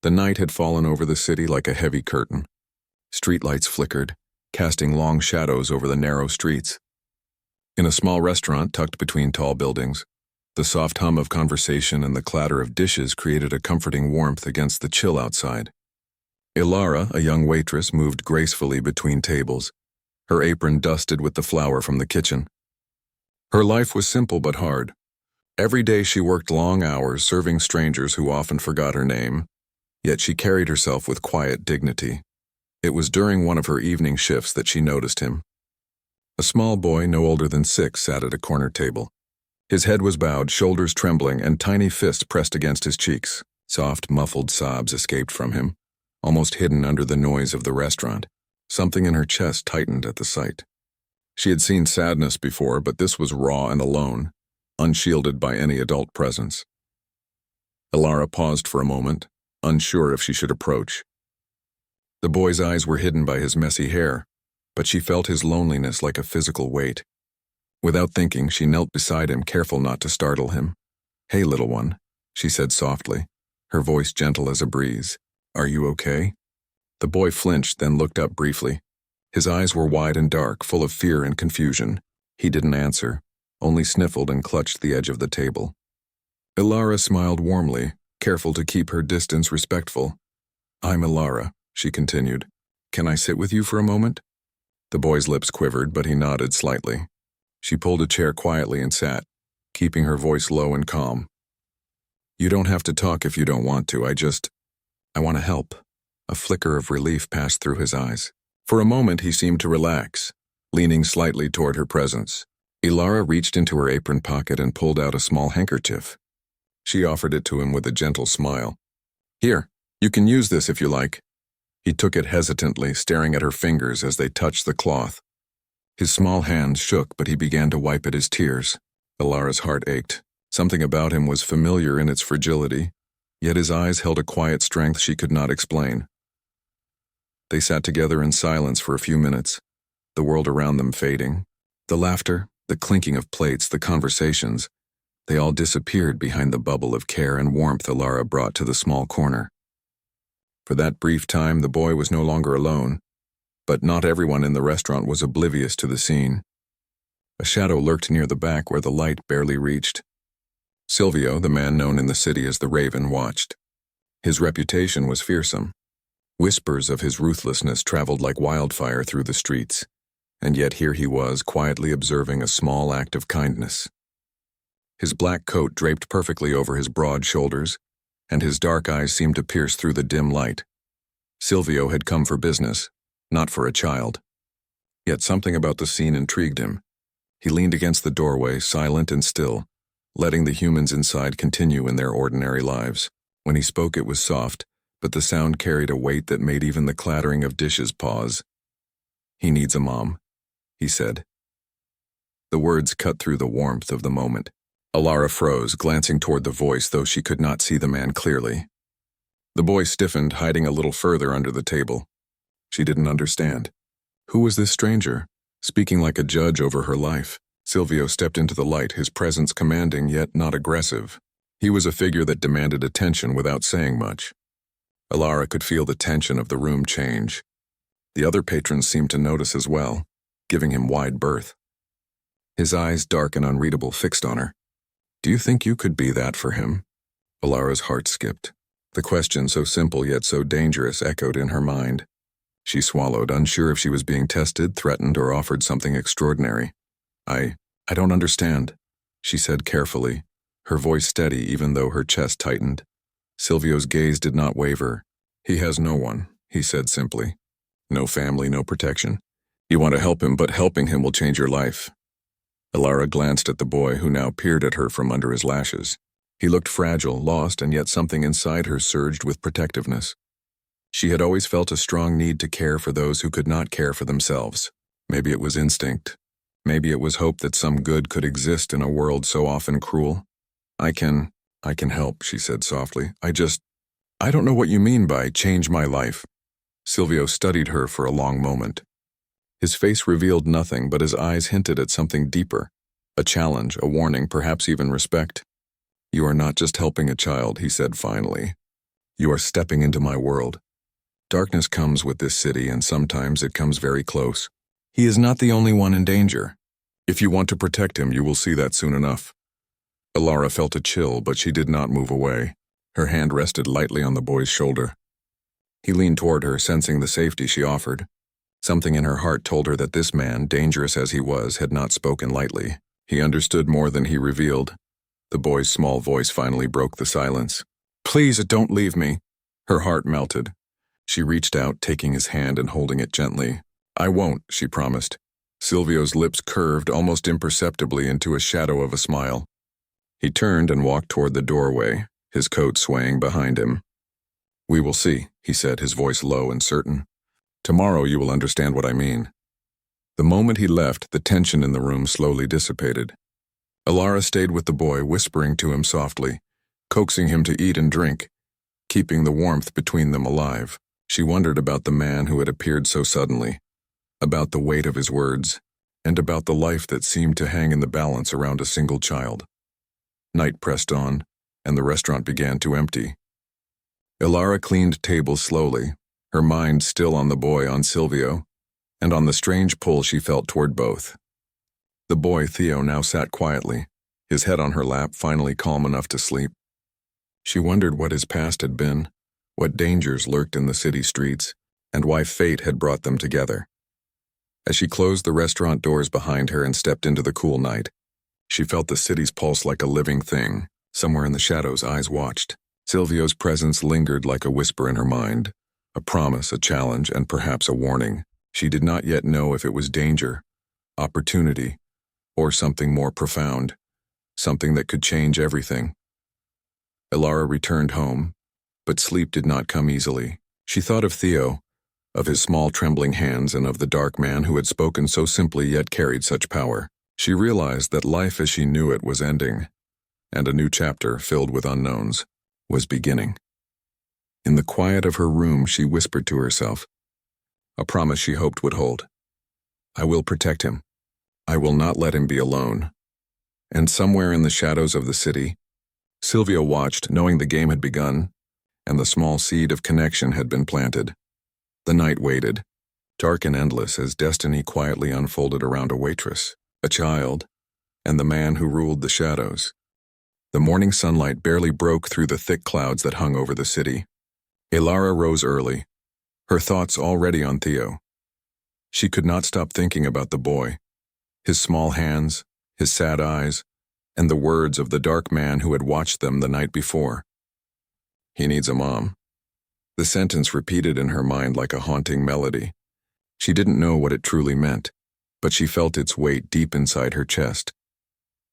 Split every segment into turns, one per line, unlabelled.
The night had fallen over the city like a heavy curtain. Streetlights flickered, casting long shadows over the narrow streets. In a small restaurant tucked between tall buildings, the soft hum of conversation and the clatter of dishes created a comforting warmth against the chill outside. Ilara, a young waitress, moved gracefully between tables, her apron dusted with the flour from the kitchen. Her life was simple but hard. Every day she worked long hours serving strangers who often forgot her name, yet she carried herself with quiet dignity. It was during one of her evening shifts that she noticed him. A small boy no older than 6 sat at a corner table. His head was bowed, shoulders trembling, and tiny fists pressed against his cheeks. Soft, muffled sobs escaped from him, almost hidden under the noise of the restaurant. Something in her chest tightened at the sight. She had seen sadness before, but this was raw and alone, unshielded by any adult presence. Ilara paused for a moment, unsure if she should approach. The boy's eyes were hidden by his messy hair, but she felt his loneliness like a physical weight. Without thinking, she knelt beside him, careful not to startle him. "Hey, little one," she said softly, her voice gentle as a breeze. "Are you okay?" The boy flinched, then looked up briefly. His eyes were wide and dark, full of fear and confusion. He didn't answer, only sniffled and clutched the edge of the table. Ilara smiled warmly, careful to keep her distance respectful. "I'm Ilara," she continued. "Can I sit with you for a moment?" The boy's lips quivered, but he nodded slightly. She pulled a chair quietly and sat, keeping her voice low and calm. "You don't have to talk if you don't want to. I want to help." A flicker of relief passed through his eyes. For a moment he seemed to relax, leaning slightly toward her presence. Ilara reached into her apron pocket and pulled out a small handkerchief. She offered it to him with a gentle smile. "Here, you can use this if you like." He took it hesitantly, staring at her fingers as they touched the cloth. His small hands shook, but he began to wipe at his tears. Ilara's heart ached. Something about him was familiar in its fragility, yet his eyes held a quiet strength she could not explain. They sat together in silence for a few minutes, the world around them fading. The laughter, the clinking of plates, the conversations, they all disappeared behind the bubble of care and warmth Ilara brought to the small corner. For that brief time, the boy was no longer alone, but not everyone in the restaurant was oblivious to the scene. A shadow lurked near the back where the light barely reached. Silvio, the man known in the city as the Raven, watched. His reputation was fearsome. Whispers of his ruthlessness traveled like wildfire through the streets, and yet here he was, quietly observing a small act of kindness. His black coat draped perfectly over his broad shoulders, and his dark eyes seemed to pierce through the dim light. Silvio had come for business, not for a child. Yet something about the scene intrigued him. He leaned against the doorway, silent and still, letting the humans inside continue in their ordinary lives. When he spoke, it was soft, but the sound carried a weight that made even the clattering of dishes pause. "He needs a mom," he said. The words cut through the warmth of the moment. Ilara froze, glancing toward the voice, though she could not see the man clearly. The boy stiffened, hiding a little further under the table. She didn't understand. Who was this stranger, speaking like a judge over her life? Silvio stepped into the light, his presence commanding yet not aggressive. He was a figure that demanded attention without saying much. Ilara could feel the tension of the room change. The other patrons seemed to notice as well, giving him wide berth. His eyes, dark and unreadable, fixed on her. "Do you think you could be that for him?" Ilara's heart skipped. The question, so simple yet so dangerous, echoed in her mind. She swallowed, unsure if she was being tested, threatened, or offered something extraordinary. I don't understand," she said carefully, her voice steady even though her chest tightened. Silvio's gaze did not waver. "He has no one," he said simply. "No family, no protection. You want to help him, but helping him will change your life." Ilara glanced at the boy, who now peered at her from under his lashes. He looked fragile, lost, and yet something inside her surged with protectiveness. She had always felt a strong need to care for those who could not care for themselves. Maybe it was instinct. Maybe it was hope that some good could exist in a world so often cruel. I can help," she said softly. I don't know what you mean by change my life." Silvio studied her for a long moment. His face revealed nothing, but his eyes hinted at something deeper. A challenge, a warning, perhaps even respect. "You are not just helping a child," he said finally. You are stepping into my world. Darkness comes with this city, and sometimes it comes very close. He is not the only one in danger. If you want to protect him, you will see that soon enough." Alara felt a chill, but she did not move away. Her hand rested lightly on the boy's shoulder. He leaned toward her, sensing the safety she offered. Something in her heart told her that this man, dangerous as he was, had not spoken lightly. He understood more than he revealed. The boy's small voice finally broke the silence. "Please, don't leave me." Her heart melted. She reached out, taking his hand and holding it gently. "I won't," she promised. Silvio's lips curved almost imperceptibly into a shadow of a smile. He turned and walked toward the doorway, his coat swaying behind him. "We will see," he said, his voice low and certain. "Tomorrow you will understand what I mean." The moment he left, the tension in the room slowly dissipated. Alara stayed with the boy, whispering to him softly, coaxing him to eat and drink, keeping the warmth between them alive. She wondered about the man who had appeared so suddenly, about the weight of his words, and about the life that seemed to hang in the balance around a single child. Night pressed on, and the restaurant began to empty. Alara cleaned tables slowly, her mind still on the boy, on Silvio, and on the strange pull she felt toward both. The boy, Theo, now sat quietly, his head on her lap, finally calm enough to sleep. She wondered what his past had been, what dangers lurked in the city streets, and why fate had brought them together. As she closed the restaurant doors behind her and stepped into the cool night, she felt the city's pulse like a living thing. Somewhere in the shadows, eyes watched. Silvio's presence lingered like a whisper in her mind, a promise, a challenge, and perhaps a warning. She did not yet know if it was danger, opportunity, or something more profound, something that could change everything. Alara returned home, but sleep did not come easily. She thought of Theo, of his small trembling hands, and of the dark man who had spoken so simply yet carried such power. She realized that life as she knew it was ending, and a new chapter, filled with unknowns, was beginning. In the quiet of her room, she whispered to herself, a promise she hoped would hold. "I will protect him. I will not let him be alone." And somewhere in the shadows of the city, Silvio watched, knowing the game had begun, and the small seed of connection had been planted. The night waited, dark and endless, as destiny quietly unfolded around a waitress, a child, and the man who ruled the shadows. The morning sunlight barely broke through the thick clouds that hung over the city. Alara rose early, her thoughts already on Theo. She could not stop thinking about the boy, his small hands, his sad eyes, and the words of the dark man who had watched them the night before. "He needs a mom." The sentence repeated in her mind like a haunting melody. She didn't know what it truly meant, but she felt its weight deep inside her chest.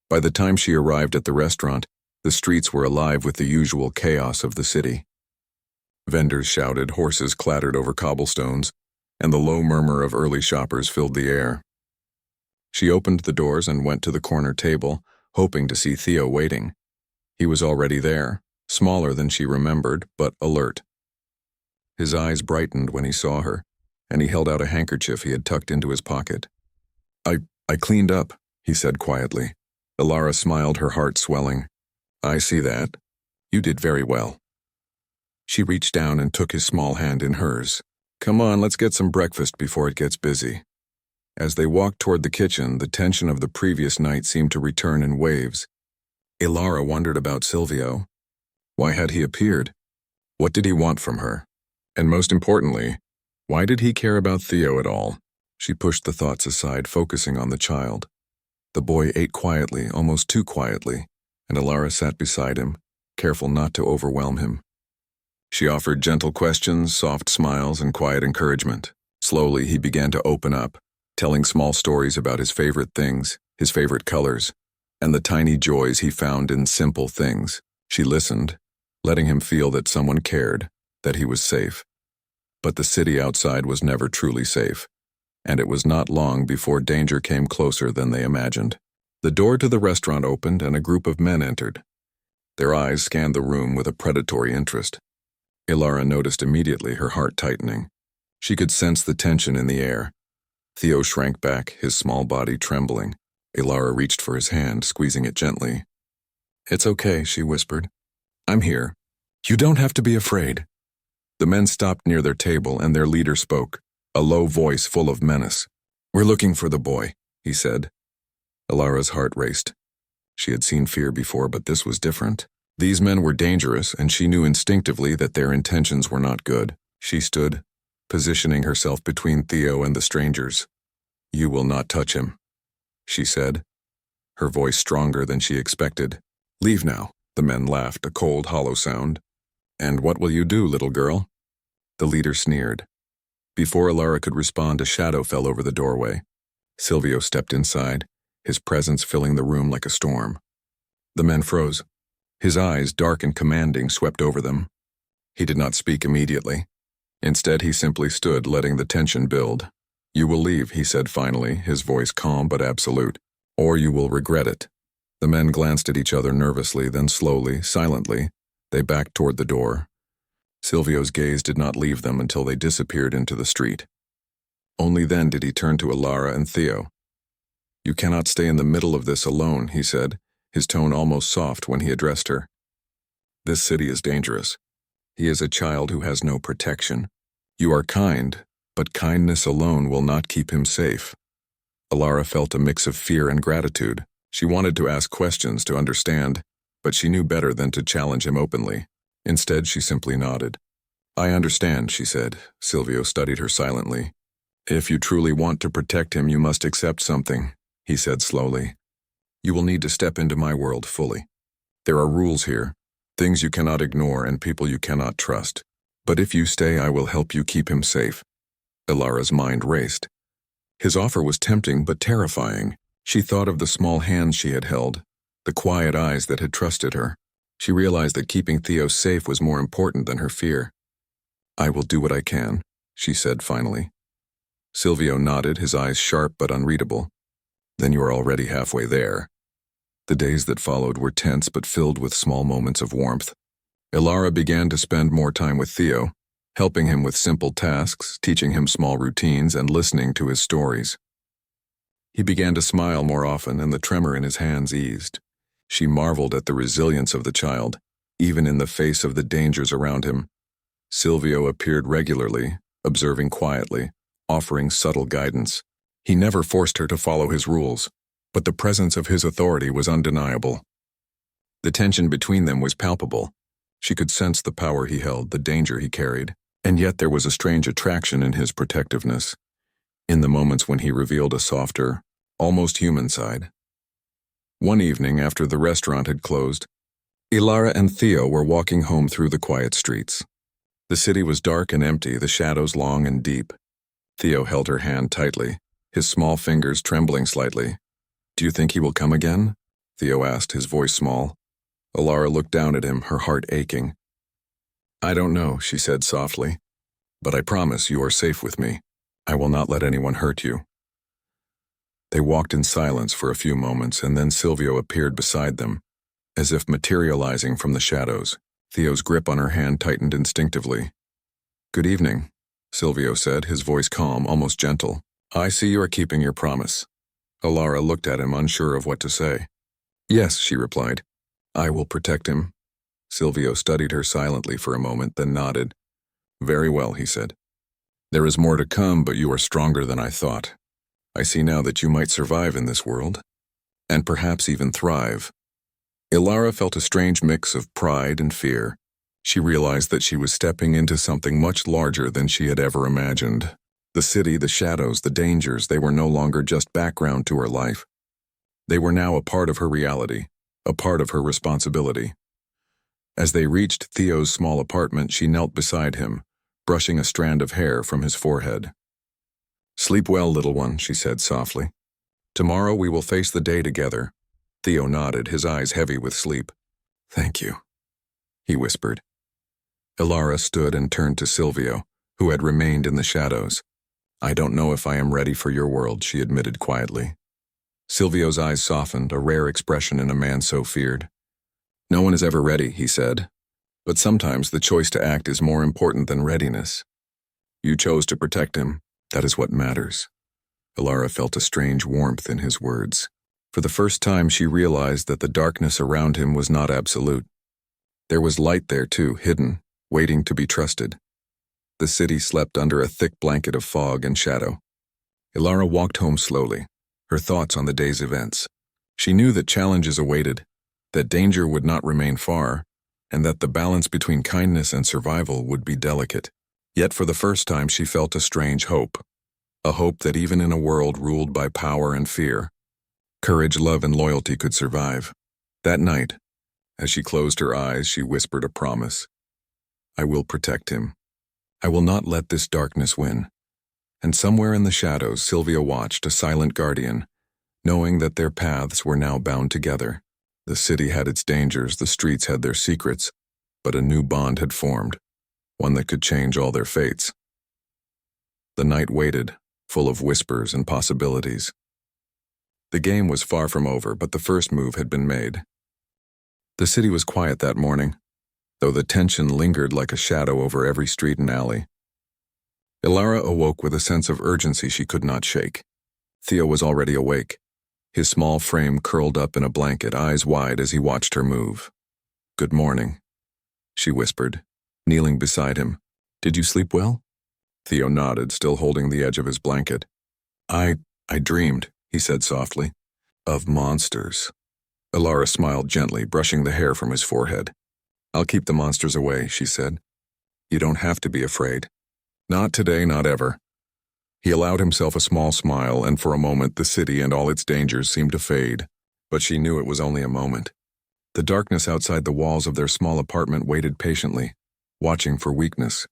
By the time she arrived at the restaurant, the streets were alive with the usual chaos of the city. Vendors shouted, horses clattered over cobblestones, and the low murmur of early shoppers filled the air. She opened the doors and went to the corner table, hoping to see Theo waiting. He was already there, smaller than she remembered, but alert. His eyes brightened when he saw her, and he held out a handkerchief he had tucked into his pocket. I cleaned up," he said quietly. Alara smiled, her heart swelling. "I see that. You did very well." She reached down and took his small hand in hers. "Come on, let's get some breakfast before it gets busy." As they walked toward the kitchen, the tension of the previous night seemed to return in waves. Alara wondered about Silvio. Why had he appeared? What did he want from her? And most importantly, why did he care about Theo at all? She pushed the thoughts aside, focusing on the child. The boy ate quietly, almost too quietly, and Alara sat beside him, careful not to overwhelm him. She offered gentle questions, soft smiles, and quiet encouragement. Slowly, he began to open up, telling small stories about his favorite things, his favorite colors, and the tiny joys he found in simple things. She listened, letting him feel that someone cared, that he was safe. But the city outside was never truly safe, and it was not long before danger came closer than they imagined. The door to the restaurant opened and a group of men entered. Their eyes scanned the room with a predatory interest. Alara noticed immediately, her heart tightening. She could sense the tension in the air. Theo shrank back, his small body trembling. Alara reached for his hand, squeezing it gently. "It's okay," she whispered. "I'm here. You don't have to be afraid. The men stopped near their table and their leader spoke, a low voice full of menace. We're looking for the boy, he said. Alara's heart raced. She had seen fear before, but this was different. These men were dangerous, and she knew instinctively that their intentions were not good. She stood, positioning herself between Theo and the strangers. You will not touch him, she said, her voice stronger than she expected. Leave now, the men laughed, a cold, hollow sound. And what will you do, little girl? The leader sneered. Before Alara could respond, a shadow fell over the doorway. Silvio stepped inside, his presence filling the room like a storm. The men froze. His eyes, dark and commanding, swept over them. He did not speak immediately. Instead, he simply stood, letting the tension build. You will leave, he said finally, his voice calm but absolute, or you will regret it. The men glanced at each other nervously, then slowly, silently, they backed toward the door. Silvio's gaze did not leave them until they disappeared into the street. Only then did he turn to Alara and Theo. You cannot stay in the middle of this alone, he said, his tone almost soft when he addressed her. This city is dangerous. He is a child who has no protection. You are kind, but kindness alone will not keep him safe. Alara felt a mix of fear and gratitude. She wanted to ask questions to understand, but she knew better than to challenge him openly. Instead, she simply nodded. I understand, she said. Silvio studied her silently. If you truly want to protect him, you must accept something, he said slowly. You will need to step into my world fully. There are rules here, things you cannot ignore and people you cannot trust. But if you stay, I will help you keep him safe. Alara's mind raced. His offer was tempting but terrifying. She thought of the small hands she had held, the quiet eyes that had trusted her. She realized that keeping Theo safe was more important than her fear. I will do what I can, she said finally. Silvio nodded, his eyes sharp but unreadable. Then you are already halfway there. The days that followed were tense but filled with small moments of warmth. Alara began to spend more time with Theo, helping him with simple tasks, teaching him small routines, and listening to his stories. He began to smile more often, and the tremor in his hands eased. She marveled at the resilience of the child, even in the face of the dangers around him. Silvio appeared regularly, observing quietly, offering subtle guidance. He never forced her to follow his rules, but the presence of his authority was undeniable. The tension between them was palpable. She could sense the power he held, the danger he carried, and yet there was a strange attraction in his protectiveness, in the moments when he revealed a softer, almost human side. One evening after the restaurant had closed, Alara and Theo were walking home through the quiet streets. The city was dark and empty, the shadows long and deep. Theo held her hand tightly, his small fingers trembling slightly. Do you think he will come again? Theo asked, his voice small. Alara looked down at him, her heart aching. I don't know, she said softly, but I promise you are safe with me. I will not let anyone hurt you. They walked in silence for a few moments, and then Silvio appeared beside them, as if materializing from the shadows. Theo's grip on her hand tightened instinctively. Good evening, Silvio said, his voice calm, almost gentle. I see you are keeping your promise. Alara looked at him, unsure of what to say. Yes, she replied. I will protect him. Silvio studied her silently for a moment, then nodded. Very well, he said. There is more to come, but you are stronger than I thought. I see now that you might survive in this world, and perhaps even thrive. Alara felt a strange mix of pride and fear. She realized that she was stepping into something much larger than she had ever imagined. The city, the shadows, the dangers, they were no longer just background to her life. They were now a part of her reality, a part of her responsibility. As they reached Theo's small apartment, she knelt beside him, brushing a strand of hair from his forehead. Sleep well, little one, she said softly. Tomorrow we will face the day together. Theo nodded, his eyes heavy with sleep. Thank you, he whispered. Alara stood and turned to Silvio, who had remained in the shadows. I don't know if I am ready for your world, she admitted quietly. Silvio's eyes softened, a rare expression in a man so feared. No one is ever ready, he said, but sometimes the choice to act is more important than readiness. You chose to protect him. That is what matters. Alara felt a strange warmth in his words. For the first time, she realized that the darkness around him was not absolute. There was light there too, hidden, waiting to be trusted. The city slept under a thick blanket of fog and shadow. Ilara walked home slowly, her thoughts on the day's events. She knew that challenges awaited, that danger would not remain far, and that the balance between kindness and survival would be delicate. Yet for the first time she felt a strange hope. A hope that even in a world ruled by power and fear, courage, love, and loyalty could survive. That night, as she closed her eyes, she whispered a promise. I will protect him. I will not let this darkness win. And somewhere in the shadows, Sylvia watched, a silent guardian, knowing that their paths were now bound together. The city had its dangers, the streets had their secrets, but a new bond had formed, one that could change all their fates. The night waited, full of whispers and possibilities. The game was far from over, but the first move had been made. The city was quiet that morning, though the tension lingered like a shadow over every street and alley. Ilara awoke with a sense of urgency she could not shake. Theo was already awake, his small frame curled up in a blanket, eyes wide as he watched her move. Good morning, she whispered, kneeling beside him. Did you sleep well? Theo nodded, still holding the edge of his blanket. I dreamed, he said softly, of monsters. Ilara smiled gently, brushing the hair from his forehead. I'll keep the monsters away, she said. You don't have to be afraid. Not today, not ever. He allowed himself a small smile, and for a moment the city and all its dangers seemed to fade. But she knew it was only a moment. The darkness outside the walls of their small apartment waited patiently, watching for weakness.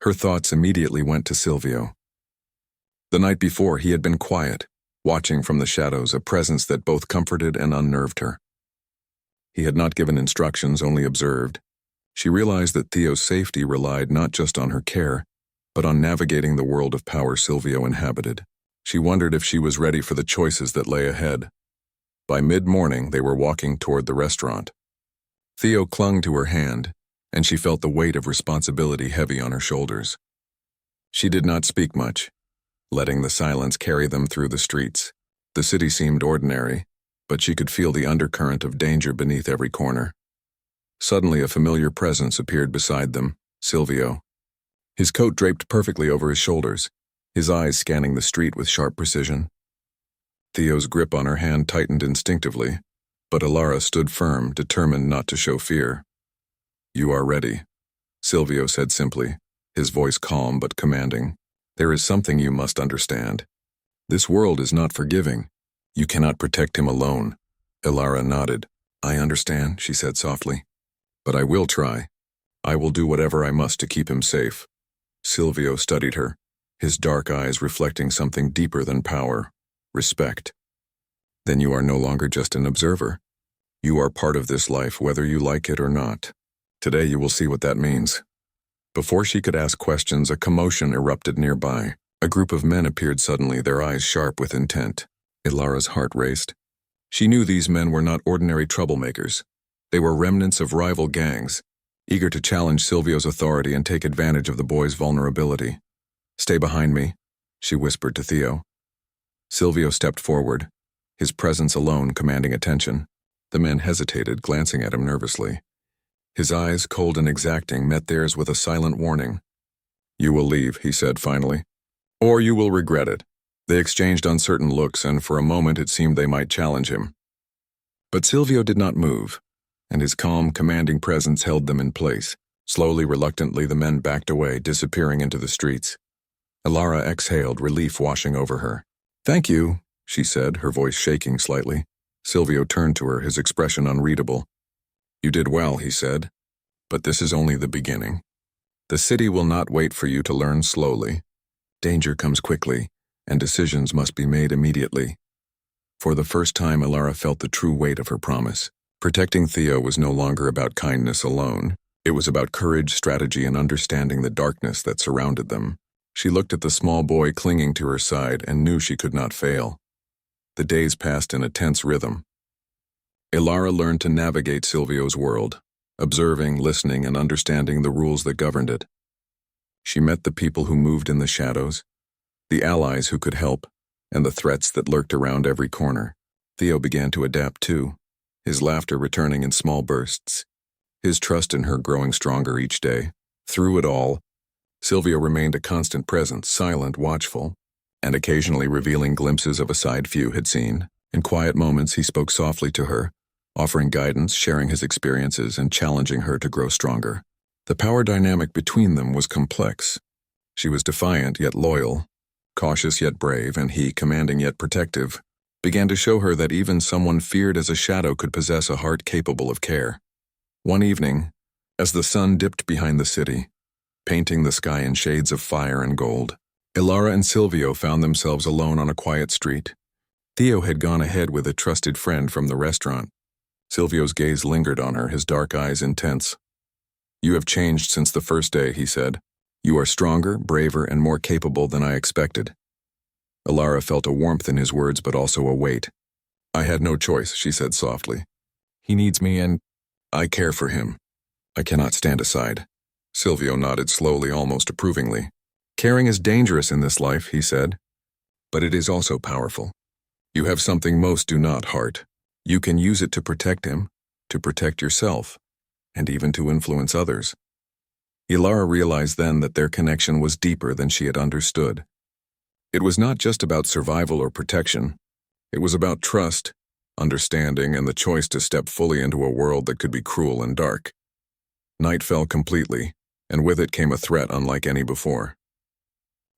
Her thoughts immediately went to Silvio. The night before, he had been quiet, watching from the shadows, a presence that both comforted and unnerved her. He had not given instructions, only observed. She realized that Theo's safety relied not just on her care, but on navigating the world of power Silvio inhabited. She wondered if she was ready for the choices that lay ahead. By mid-morning, they were walking toward the restaurant. Theo clung to her hand, and she felt the weight of responsibility heavy on her shoulders. She did not speak much, letting the silence carry them through the streets. The city seemed ordinary, but she could feel the undercurrent of danger beneath every corner. Suddenly, a familiar presence appeared beside them, Silvio. His coat draped perfectly over his shoulders, his eyes scanning the street with sharp precision. Theo's grip on her hand tightened instinctively, but Ilara stood firm, determined not to show fear. You are ready, Silvio said simply, his voice calm but commanding. There is something you must understand. This world is not forgiving. You cannot protect him alone. Ilara nodded. I understand, she said softly. But I will try. I will do whatever I must to keep him safe. Silvio studied her, his dark eyes reflecting something deeper than power, respect. Then you are no longer just an observer. You are part of this life, whether you like it or not. Today you will see what that means. Before she could ask questions, a commotion erupted nearby. A group of men appeared suddenly, their eyes sharp with intent. Ilara's heart raced. She knew these men were not ordinary troublemakers. They were remnants of rival gangs, eager to challenge Silvio's authority and take advantage of the boy's vulnerability. Stay behind me, she whispered to Theo. Silvio stepped forward, his presence alone commanding attention. The men hesitated, glancing at him nervously. His eyes, cold and exacting, met theirs with a silent warning. You will leave, he said finally, or you will regret it. They exchanged uncertain looks, and for a moment it seemed they might challenge him. But Silvio did not move, and his calm, commanding presence held them in place. Slowly, reluctantly, the men backed away, disappearing into the streets. Ilara exhaled, relief washing over her. Thank you, she said, her voice shaking slightly. Silvio turned to her, his expression unreadable. You did well, he said, but this is only the beginning. The city will not wait for you to learn slowly. Danger comes quickly, and decisions must be made immediately. For the first time, Ilara felt the true weight of her promise. Protecting Theo was no longer about kindness alone. It was about courage, strategy, and understanding the darkness that surrounded them. She looked at the small boy clinging to her side and knew she could not fail. The days passed in a tense rhythm. Ilara learned to navigate Silvio's world, observing, listening, and understanding the rules that governed it. She met the people who moved in the shadows, the allies who could help, and the threats that lurked around every corner. Theo began to adapt too, his laughter returning in small bursts. his trust in her growing stronger each day. Through it all, Silvio remained a constant presence, silent, watchful, and occasionally revealing glimpses of a side few had seen. In quiet moments, he spoke softly to her, offering guidance, sharing his experiences, and challenging her to grow stronger. The power dynamic between them was complex. She was defiant yet loyal, cautious yet brave, and he, commanding yet protective, began to show her that even someone feared as a shadow could possess a heart capable of care. One evening, as the sun dipped behind the city, painting the sky in shades of fire and gold, Ilara and Silvio found themselves alone on a quiet street. Theo had gone ahead with a trusted friend from the restaurant. Silvio's gaze lingered on her, his dark eyes intense. "You have changed since the first day," he said. "You are stronger, braver, and more capable than I expected." Ilara felt a warmth in his words, but also a weight. "I had no choice," she said softly. "He needs me and I care for him. I cannot stand aside." Silvio nodded slowly, almost approvingly. "Caring is dangerous in this life," he said, "but it is also powerful. You have something most do not, heart. You can use it to protect him, to protect yourself, and even to influence others." Ilara realized then that their connection was deeper than she had understood. It was not just about survival or protection. It was about trust, understanding, and the choice to step fully into a world that could be cruel and dark. Night fell completely, and with it came a threat unlike any before.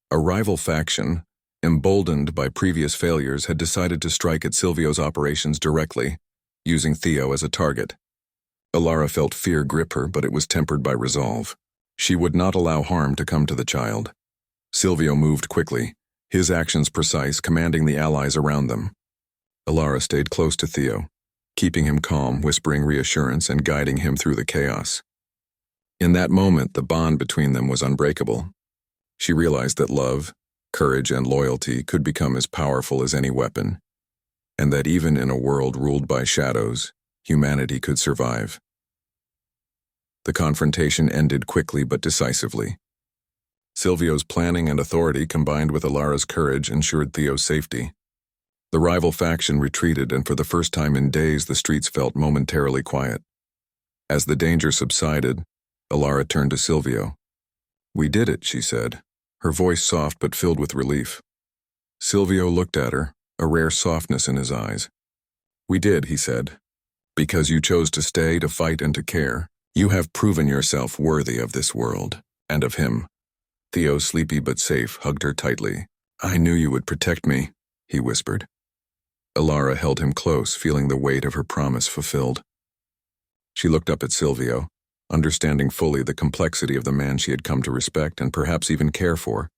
A rival faction, emboldened by previous failures, had decided to strike at Silvio's operations directly, using Theo as a target. Ilara felt fear grip her, but it was tempered by resolve. She would not allow harm to come to the child. Silvio moved quickly, his actions precise, commanding the allies around them. Ilara stayed close to Theo, keeping him calm, whispering reassurance, and guiding him through the chaos. In that moment, the bond between them was unbreakable. She realized that love, courage, and loyalty could become as powerful as any weapon, and that even in a world ruled by shadows, humanity could survive. The confrontation ended quickly but decisively. Silvio's planning and authority combined with Ilara's courage ensured Theo's safety. The rival faction retreated, and for the first time in days the streets felt momentarily quiet. As the danger subsided, Ilara turned to Silvio. "We did it," she said, her voice soft but filled with relief. Silvio looked at her, a rare softness in his eyes. "We did," he said. "Because you chose to stay, to fight, and to care. You have proven yourself worthy of this world, and of him." Theo, sleepy but safe, hugged her tightly. "I knew you would protect me," he whispered. Ilara held him close, feeling the weight of her promise fulfilled. She looked up at Silvio, understanding fully the complexity of the man she had come to respect and perhaps even care for.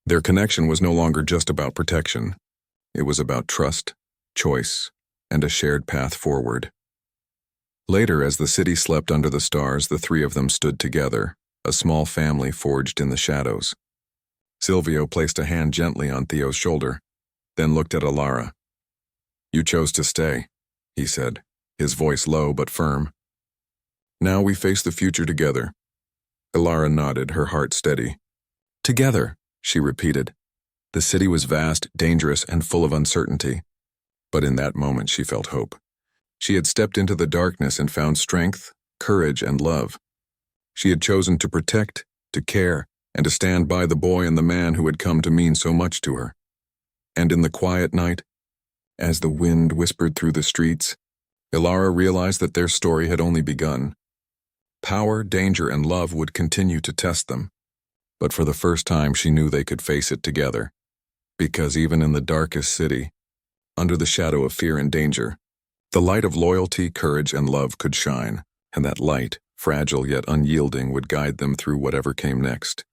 Their connection was no longer just about protection. It was about trust, choice, and a shared path forward. Later, as the city slept under the stars, the three of them stood together, a small family forged in the shadows. Silvio placed a hand gently on Theo's shoulder, then looked at Ilara. "You chose to stay," he said, his voice low but firm. "Now we face the future together." Ilara nodded, her heart steady. "Together," she repeated. The city was vast, dangerous, and full of uncertainty. But in that moment she felt hope. She had stepped into the darkness and found strength, courage, and love. She had chosen to protect, to care, and to stand by the boy and the man who had come to mean so much to her. And in the quiet night, as the wind whispered through the streets, Ilara realized that their story had only begun. Power, danger, and love would continue to test them, but for the first time she knew they could face it together. Because even in the darkest city, under the shadow of fear and danger, the light of loyalty, courage, and love could shine, and that light, fragile yet unyielding, would guide them through whatever came next.